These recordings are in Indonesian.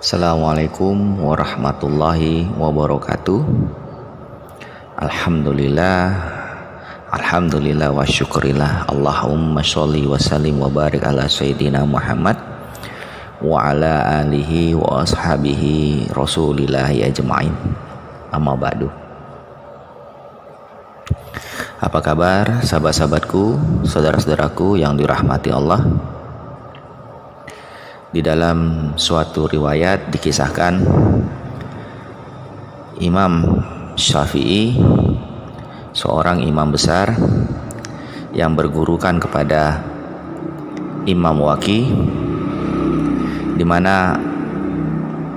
Assalamualaikum warahmatullahi wabarakatuh. Alhamdulillah wa syukurillah. Allahumma sholli wa sallim wa barik ala sayyidina Muhammad wa ala alihi wa ashabihi rasulillahi ajma'in. Amma ba'du. Apa kabar sahabat-sahabatku, saudara-saudaraku yang dirahmati Allah? Di dalam suatu riwayat dikisahkan Imam Syafi'i, seorang imam besar yang bergurukan kepada Imam Waqi, di mana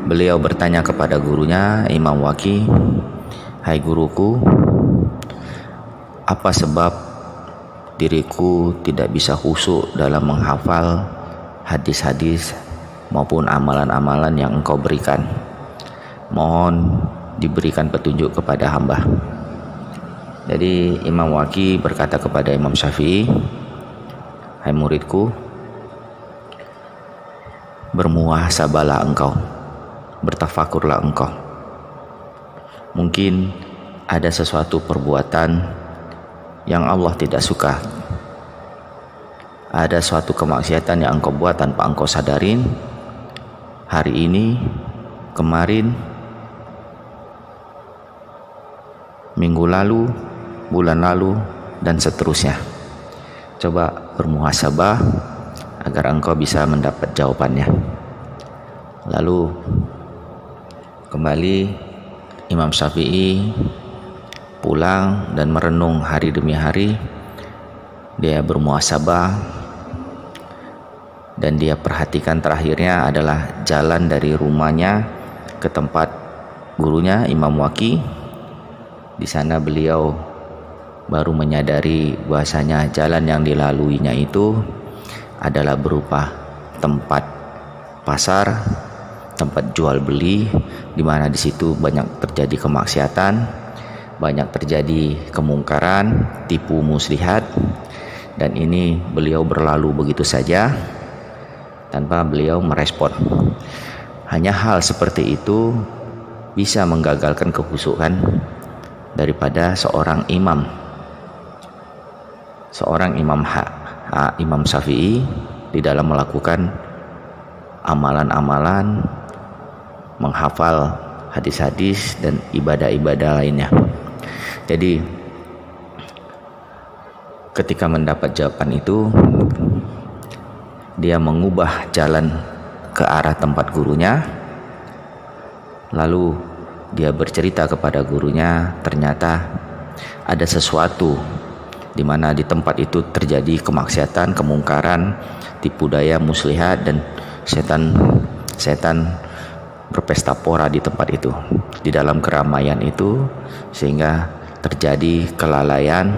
beliau bertanya kepada gurunya Imam Waqi, "Hai guruku, apa sebab diriku tidak bisa khusyuk dalam menghafal hadis-hadis maupun amalan-amalan yang engkau berikan? Mohon diberikan petunjuk kepada hamba." Jadi Imam Waqi berkata kepada Imam Syafi'i, "Hai muridku, bermuhasabahlah engkau, bertafakurlah engkau. Mungkin ada sesuatu perbuatan yang Allah tidak suka. Ada suatu kemaksiatan yang engkau buat tanpa engkau sadarin hari ini, kemarin, minggu lalu, bulan lalu, dan seterusnya. Coba bermuhasabah agar engkau bisa mendapat jawabannya." Lalu kembali Imam Syafi'i pulang dan merenung hari demi hari. Dia bermuhasabah dan dia perhatikan terakhirnya adalah jalan dari rumahnya ke tempat gurunya Imam Waqi. Di sana beliau baru menyadari bahwasanya jalan yang dilaluinya itu adalah berupa tempat pasar, tempat jual beli, di mana di situ banyak terjadi kemaksiatan, banyak terjadi kemungkaran, tipu muslihat, dan ini beliau berlalu begitu saja tanpa beliau merespon. Hanya hal seperti itu bisa menggagalkan kekhusyukan daripada seorang imam. Seorang Imam Syafi'i di dalam melakukan amalan-amalan, menghafal hadis-hadis dan ibadah-ibadah lainnya. Jadi ketika mendapat jawaban itu, dia mengubah jalan ke arah tempat gurunya. Lalu dia bercerita kepada gurunya, ternyata ada sesuatu di mana di tempat itu terjadi kemaksiatan, kemungkaran, tipu daya muslihat, dan setan berpesta pora di tempat itu, di dalam keramaian itu, sehingga terjadi kelalaian,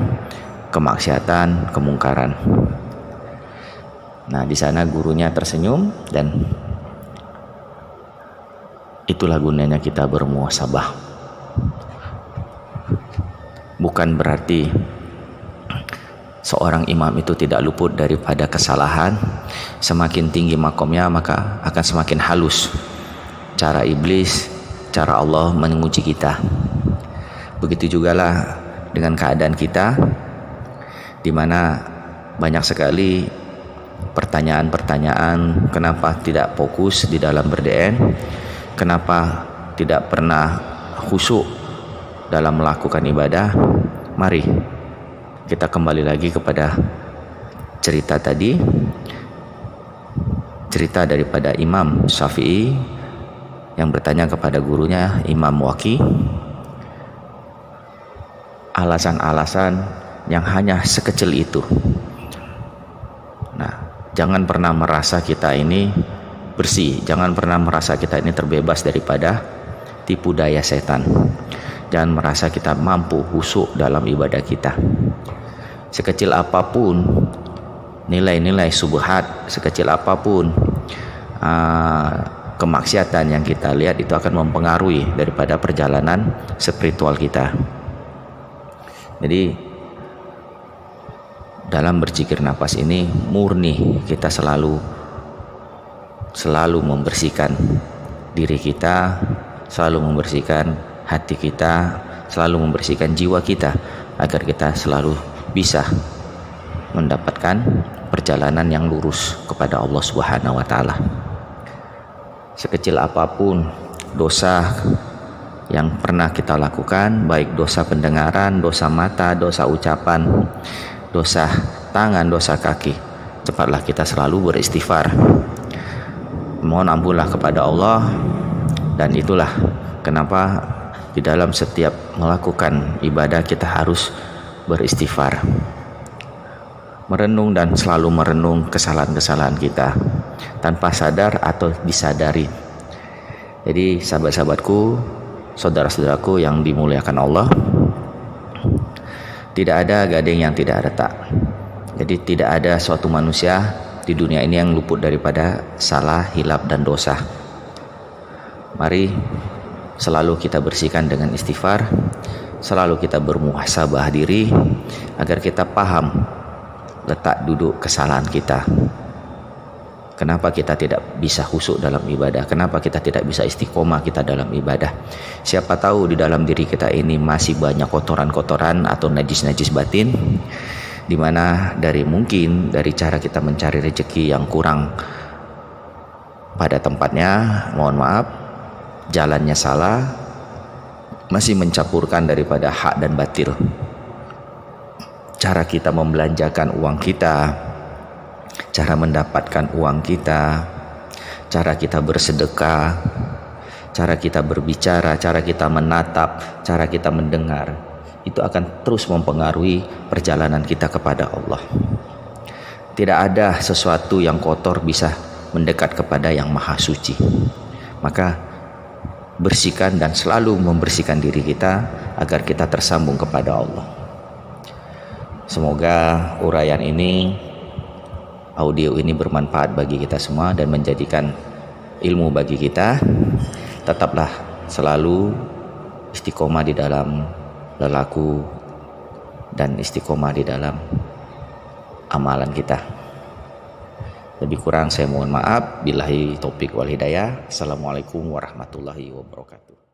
kemaksiatan, kemungkaran. Nah, di sana gurunya tersenyum, dan itulah gunanya kita bermuhasabah. Bukan berarti seorang imam itu tidak luput daripada kesalahan. Semakin tinggi makomnya, maka akan semakin halus cara iblis, cara Allah menguji kita. Begitu jugalah dengan keadaan kita, di mana banyak sekali pertanyaan-pertanyaan, kenapa tidak fokus di dalam ber-DN, kenapa tidak pernah khusyuk dalam melakukan ibadah. Mari kita kembali lagi kepada cerita tadi, cerita daripada Imam Syafi'i yang bertanya kepada gurunya Imam Waqi, alasan-alasan yang hanya sekecil itu. Nah, jangan pernah merasa kita ini bersih, jangan pernah merasa kita ini terbebas daripada tipu daya setan. Jangan merasa kita mampu khusyuk dalam ibadah kita. Sekecil apapun nilai-nilai subhat, sekecil apapun kemaksiatan yang kita lihat, itu akan mempengaruhi daripada perjalanan spiritual kita. Jadi dalam berzikir nafas ini murni kita selalu membersihkan diri kita, selalu membersihkan hati kita, selalu membersihkan jiwa kita, agar kita selalu bisa mendapatkan perjalanan yang lurus kepada Allah Subhanahu wa taala. Sekecil apapun dosa yang pernah kita lakukan, baik dosa pendengaran, dosa mata, dosa ucapan, dosa tangan, dosa kaki, cepatlah kita selalu beristighfar, mohon ampunlah kepada Allah. Dan itulah kenapa di dalam setiap melakukan ibadah kita harus beristighfar, merenung dan selalu merenung kesalahan-kesalahan kita tanpa sadar atau disadari. Jadi sahabat-sahabatku, saudara-saudaraku yang dimuliakan Allah, tidak ada gading yang tidak retak. Jadi tidak ada suatu manusia di dunia ini yang luput daripada salah, hilaf dan dosa. Mari selalu kita bersihkan dengan istighfar, selalu kita bermuhasabah diri agar kita paham letak duduk kesalahan kita. Kenapa kita tidak bisa khusyuk dalam ibadah? Kenapa kita tidak bisa istiqomah kita dalam ibadah? Siapa tahu di dalam diri kita ini masih banyak kotoran-kotoran atau najis-najis batin, di mana mungkin dari cara kita mencari rezeki yang kurang pada tempatnya, mohon maaf, jalannya salah, masih mencampurkan daripada hak dan batil. Cara kita membelanjakan uang kita, cara mendapatkan uang kita, cara kita bersedekah, cara kita berbicara, cara kita menatap, cara kita mendengar, itu akan terus mempengaruhi perjalanan kita kepada Allah. Tidak ada sesuatu yang kotor bisa mendekat kepada yang maha suci. Maka bersihkan dan selalu membersihkan diri kita agar kita tersambung kepada Allah. Semoga uraian ini, audio ini bermanfaat bagi kita semua dan menjadikan ilmu bagi kita. Tetaplah selalu istiqomah di dalam lelaku dan istiqomah di dalam amalan kita. Lebih kurang saya mohon maaf. Billahi taufik wal hidayah. Assalamualaikum warahmatullahi wabarakatuh.